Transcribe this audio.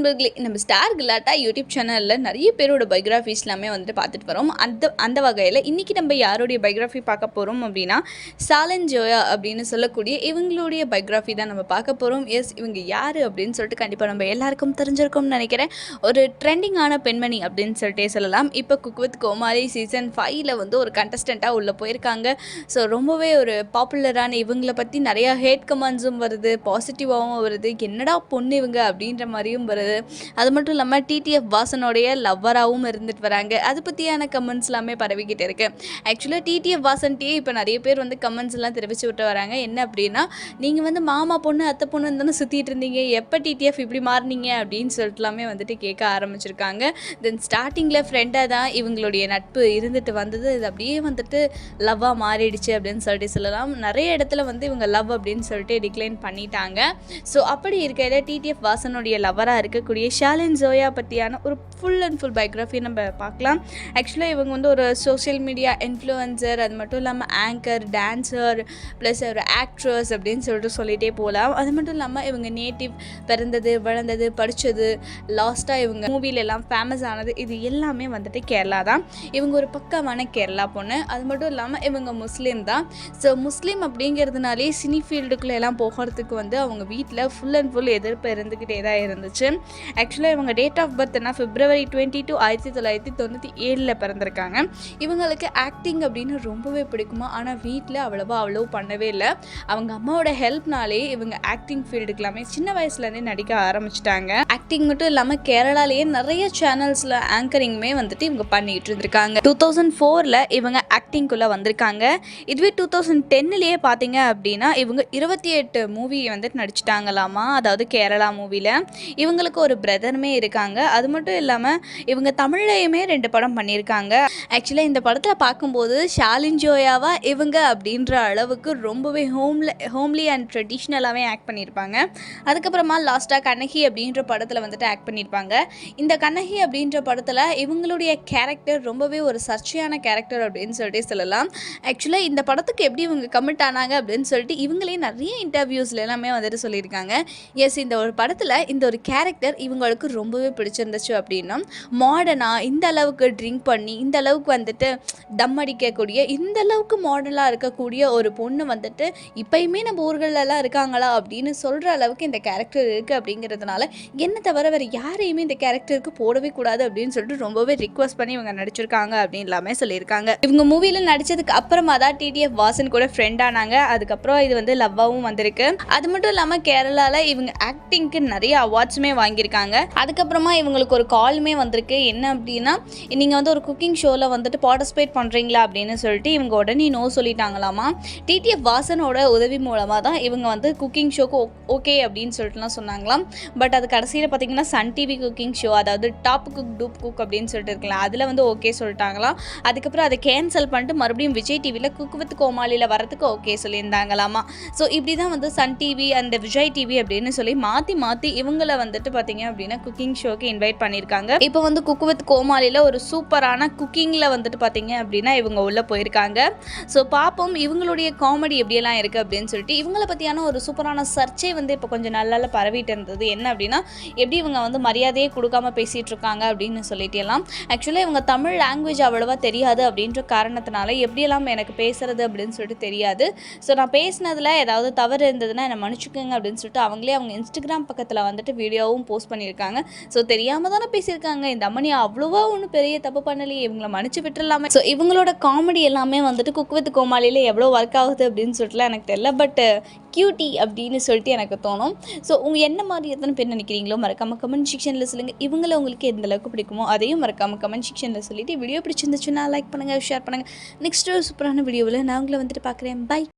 நண்பர்களே, நம்ம ஸ்டார் கலாட்டா யூடியூப் சேனலில் நிறைய பேரோட பயோகிராஃபிஸ் எல்லாமே வந்துட்டு பார்த்துட்டு வரோம். அந்த வகையில் இன்றைக்கி நம்ம யாருடைய பயோகிராஃபி பார்க்க போகிறோம் அப்படின்னா, சாலன் ஜோயா அப்படின்னு சொல்லக்கூடிய இவங்களுடைய பயோகிராஃபி தான் நம்ம பார்க்க போகிறோம். எஸ், இவங்க யார் அப்படின்னு சொல்லிட்டு கண்டிப்பாக நம்ம எல்லாருக்கும் தெரிஞ்சிருக்கும்னு நினைக்கிறேன். ஒரு ட்ரெண்டிங்கான பெண்மணி அப்படின்னு சொல்லிட்டே சொல்லலாம். இப்போ குக் வித் கோமாளி சீசன் 5ல் வந்து ஒரு கண்டஸ்டண்ட்டாக உள்ளே போயிருக்காங்க. ஸோ ரொம்பவே ஒரு பாப்புலரான இவங்களை பற்றி நிறையா ஹேட் கமெண்ட்ஸும் வருது, பாசிட்டிவாகவும் வருது. என்னடா பொண்ணு இவங்க அப்படின்ற மாதிரியும் வருது. அது மட்டும் இல்லாமல் டிடிஎஃப் வாசனோடைய லவ்வராகவும் இருந்துட்டு வராங்க. அது பற்றியான கமெண்ட்ஸ் எல்லாமே பரவிக்கிட்டு இருக்கு. ஆக்சுவலாக டிடிஎஃப் வாசன்ட்டே இப்போ நிறைய பேர் வந்து கமெண்ட்ஸ் எல்லாம் தெரிவித்து விட்டு வராங்க. என்ன அப்படின்னா, நீங்கள் வந்து மாமா பொண்ணு அத்தை பொண்ணு தானே சுற்றிட்டு இருந்தீங்க, எப்போ டிடிஎஃப் இப்படி மாறினீங்க அப்படின்னு சொல்லிட்டுலாமே வந்துட்டு கேட்க ஆரம்பிச்சிருக்காங்க. தென் ஸ்டார்டிங்கில் ஃப்ரெண்டாக தான் இவங்களுடைய நட்பு இருந்துட்டு வந்தது, இது அப்படியே வந்துட்டு லவ்வாக மாறிடுச்சு அப்படின்னு சொல்லிட்டு சொல்லலாம். நிறைய இடத்துல வந்து இவங்க லவ் அப்படின்னு சொல்லிட்டு டிக்ளைன் பண்ணிட்டாங்க. ஸோ அப்படி இருக்கையில் டிடிஎஃப் வாசனுடைய லவராக இருக்கக்கூடிய ஷாலின் ஜோயா பற்றியான ஒரு ஃபுல் அண்ட் ஃபுல் பயோகிராஃபி நம்ம பார்க்கலாம். ஆக்சுவலாக இவங்க வந்து ஒரு சோஷியல் மீடியா இன்ஃப்ளூயன்சர், அது மட்டும் இல்லாமல் ஆங்கர், டான்ஸர், ப்ளஸ் ஒரு ஆக்ட்ரஸ் அப்படின்னு சொல்லிகிட்டே போகலாம். அது மட்டும் இல்லாமல் இவங்க நேட்டிவ், பிறந்தது, வளர்ந்தது, படித்தது, லாஸ்ட்டாக இவங்க மூவிலெல்லாம் ஃபேமஸ் ஆனது, இது எல்லாமே வந்துட்டு கேரளா தான். இவங்க ஒரு பக்கமான கேரளா பொண்ணு. அது மட்டும் இல்லாமல் இவங்க முஸ்லீம் தான். ஸோ முஸ்லீம் அப்படிங்கிறதுனாலே சினி ஃபீல்டுக்குள்ளே எல்லாம் போகிறதுக்கு வந்து அவங்க வீட்டில் ஃபுல் அண்ட் ஃபுல் எதிர்ப்பு இருந்துக்கிட்டே தான் இருந்துச்சு. ஆக்சுவலாக இவங்க டேட் ஆஃப் பர்த்னா February 22, 1997 பிறந்திருக்காங்க. இவங்களுக்கு ஆக்டிங் அப்படின்னு ரொம்பவே பிடிக்குமா, ஆனால் வீட்டில் அவ்வளோ பண்ணவே இல்லை. அவங்க அம்மாவோட ஹெல்ப்னாலே இவங்க ஆக்டிங் ஃபீல்டுக்கு எல்லாமே சின்ன வயசுலேருந்தே நடிக்க ஆரம்பிச்சிட்டாங்க. ஆக்டிங் மட்டும் இல்லாமல் கேரளாலேயே நிறைய சேனல்ஸில் ஆங்கரிங்குமே வந்துட்டு இவங்க பண்ணிகிட்டு இருந்திருக்காங்க. 2004 இவங்க ஆக்டிங்குள்ளே வந்திருக்காங்க. இதுவே 2010 பார்த்தீங்க அப்படின்னா இவங்க 28 மூவி வந்துட்டு நடிச்சிட்டாங்களாமா, அதாவது கேரளா மூவியில். இவங்களுக்கு ஒரு பிரதருமே இருக்காங்க. அது மட்டும் இல்லாமல் இவங்க தமிழ்லையுமே 2 படம் பண்ணியிருக்காங்க. ஆக்சுவலாக இந்த படத்தில் பார்க்கும்போது ஷாலின் ஜோயாவா இவங்க அப்படின்ற அளவுக்கு ரொம்பவே ஹோம்லி அண்ட் ட்ரெடிஷ்னலாகவே ஆக்ட் பண்ணியிருப்பாங்க. அதுக்கப்புறமா லாஸ்ட்டாக கண்ணகி அப்படின்ற படத்தில் வந்துட்டு ஆக்ட் பண்ணியிருப்பாங்க. இந்த கண்ணகி அப்படின்ற படத்தில் இவங்களுடைய கேரக்டர் ரொம்பவே ஒரு சர்ச்சையான கேரக்டர் அப்படின்னு சொல்லிட்டு சொல்லலாம். ஆக்சுவலாக இந்த படத்துக்கு எப்படி இவங்க கமிட் ஆனாங்க அப்படின்னு சொல்லிட்டு இவங்களே நிறைய இன்டர்வியூஸில் எல்லாமே வந்துட்டு சொல்லியிருக்காங்க. எஸ், இந்த ஒரு படத்தில் இந்த ஒரு கேரக்டர் இவங்களுக்கு ரொம்பவே பிடிச்சிருந்துச்சு அப்படின்னா, மாடர்னாக இந்த அளவுக்கு ட்ரிங்க் பண்ணி, இந்த அளவுக்கு வந்துட்டு தம் அடிக்கக்கூடிய, இந்த அளவுக்கு மாடலாக இருக்கக்கூடிய ஒரு பொண்ணு வந்துட்டு இப்போயுமே நம்ம ஊர்களெல்லாம் இருக்காங்களா அப்படின்னு சொல்கிற அளவுக்கு இந்த கேரக்டர் இருக்குது. அப்படிங்கிறதுனால என்ன தவிர வேறு யாரையுமே இந்த கேரக்டருக்கு போடவே கூடாது அப்படின்னு சொல்லிட்டு ரொம்பவே ரிக்வஸ்ட் பண்ணி இவங்க நடிச்சிருக்காங்க அப்படின்னு எல்லாமே சொல்லியிருக்காங்க. இவங்க மூவியில் நடித்ததுக்கு அப்புறமா தான் டிடிஎஃப் வாசன் கூட ஃப்ரெண்ட் ஆனாங்க. அதுக்கப்புறம் இது வந்து லவ்வாகவும் வந்திருக்கு. அது மட்டும் இல்லாமல் கேரளாவில் இவங்க ஆக்டிங்க்கு நிறைய அவார்ட்ஸுமே வாங்கியிருக்காங்க. அதுக்கப்புறமா இவங்களுக்கு ஒரு காலுமே வந்திருக்கு. என்ன அப்படின்னா, நீங்கள் வந்து ஒரு குக்கிங் ஷோவில் வந்துட்டு பார்ட்டிசிபேட் பண்ணுறீங்களா அப்படின்னு சொல்லிட்டு இவங்க உடனே நோ சொல்லிட்டாங்களாமா. டிடிஎஃப் வாசனோட உதவி மூலமாக தான் இவங்க வந்து குக்கிங் ஷோக்கு ஓகே அப்படின்னு சொல்லிட்டுலாம் சொன்னாங்களாம். பட் அது கடைசியில் பார்த்தீங்கன்னா சன் டிவி குக்கிங் ஷோ, அதாவது டாப் குக் டூப் குக் அப்படின்னு சொல்லிட்டு இருக்கலாம், அதில் வந்து ஓகே சொல்லிட்டாங்களாம். அதுக்கப்புறம் அதை கேன்சல் பண்ணிட்டு மறுபடியும் விஜய் டிவியில் குக் வித் கோமாளியில் வரதுக்கு ஓகே சொல்லியிருந்தாங்களாமா. ஸோ இப்படி தான் வந்து Sun TV and Vijay TV அப்படின்னு சொல்லி மாற்றி இவங்களை வந்துட்டு பார்த்தீங்க அப்படின்னா குக்கிங் ஷோக்கு இன்வைட் பண்ணியிருக்காங்க. இப்போ வந்து குக் வித் கோமாளியில் ஒரு சூப்பரான குக்கிங்கில் வந்துட்டு பார்த்தீங்க அப்படின்னா இவங்க உள்ளே போயிருக்காங்க. ஸோ பார்ப்போம் இவங்களுடைய காமெடி எப்படியெல்லாம் இருக்குது அப்படின்னு சொல்லிட்டு. இவங்களை பற்றியான ஒரு சூப்பரான சர்ச்சை வந்து இப்போ கொஞ்சம் நல்லா பரவிட்டு இருந்தது. என்ன அப்படின்னா, எப்படி இவங்க வந்து மரியாதையே கொடுக்காம பேசிகிட்டு இருக்காங்க அப்படின்னு சொல்லிட்டு எல்லாம். ஆக்சுவலாக இவங்க தமிழ் லாங்குவேஜ் அவ்வளோவா தெரியாது அப்படின்ற காரணத்தினால எப்படியெல்லாம் எனக்கு பேசுறது அப்படின்னு சொல்லிட்டு தெரியாது. ஸோ நான் பேசினதில் ஏதாவது தவறு இருந்ததுன்னா என்னை மன்னிச்சுக்கோங்க அப்படின்னு சொல்லிட்டு அவங்களே அவங்க இன்ஸ்டாகிராம் பக்கத்தில் வந்துட்டு வீடியோவும் போஸ்ட் பண்ணியிருக்காங்க. ஸோ தெரியாமல் தானே பேசியிருக்காங்க, இந்த அம்மனி அவ்வளோவா ஒன்றும் பெரிய தப்பு பண்ணலையே, இவங்களை மன்னிச்சு விட்டுடலாமே. ஸோ இவங்களோட காமெடி எல்லாமே வந்துட்டு குக் வித் கோமாளியில் எவ்வளோ ஒர்க் ஆகுது அப்படின்னு சொல்லிட்டுலாம் எனக்கு தெரியல. பட் கியூட்டி அப்படின்னு சொல்லிட்டு எனக்கு தோணும். ஸோ உங்கள் என்ன மாதிரி எத்தனை பேர் நினைக்கிறீங்களோ மறக்காமல் கமெண்ட் செக்ஷனில் சொல்லுங்கள். இவங்களை உங்களுக்கு எந்த அளவுக்கு பிடிக்குமோ அதையும் மறக்காமல் கமெண்ட் செக்ஷனில் சொல்லிவிட்டு வீடியோ பிடிச்சிருந்துச்சுன்னா லைக் பண்ணுங்கள், ஷேர் பண்ணுங்கள். நெக்ஸ்ட் ஒரு சூப்பரான வீடியோவில் நான் உங்களை வந்துட்டு பார்க்குறேன். பை.